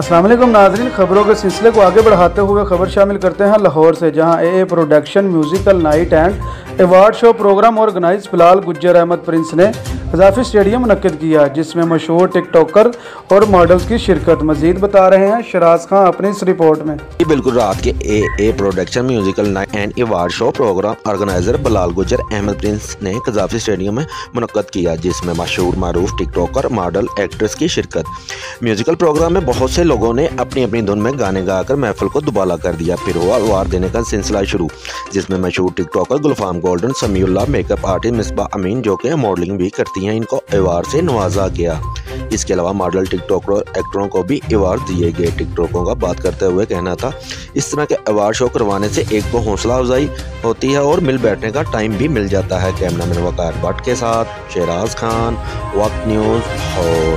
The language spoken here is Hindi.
अस्सलाम वालेकुम नाज़रीन, खबरों के सिलसिले को आगे बढ़ाते हुए खबर शामिल करते हैं लाहौर से, जहां A production musical night and award show programme organise Bilal Gujjar Ahmad Prince ने कज़ाफ़ी स्टेडियम मुनक्किद किया, जिसमें मशहूर टिकटॉकर और मॉडल्स की शिरकत। मजीद बता रहे हैं शराज खान अपनी इस रिपोर्ट में। बिल्कुल रात के A production musical night and award show programme organiser Bilal Gujjar Ahmad Prince ने कज़ाफ़ी स्टेडियम में मुनक्किद किया, जिसमें मशहूर मारूफ टिकटॉकर मॉडल एक्ट्रेस की शिरकत। म्यूजिकल प्रोग्राम में बहुत से लोगों ने अपनी अपनी धुन में गाने गाकर महफिल को दुबाला कर दिया। फिर हुआ अवार्ड देने का सिलसिला शुरू, जिसमें मशहूर TikToker Gulfam golden, Samiullah, makeup artist Misba Amin, जो कि मॉडलिंग भी करती हैं, इनको अवार्ड से नवाजा गया। इसके अलावा मॉडल टिकटॉकर और एक्टरों को भी अवार्ड दिए गए। टिकटॉकरों का बात करते हुए कहना था, इस तरह के अवार्ड शो करवाने से एक तो हौसला अफजाई होती है और मिल बैठने का टाइम भी मिल जाता है। कैमरामैन वकार भट्ट के साथ शहराज खान, वक्त न्यूज़ लाहौर।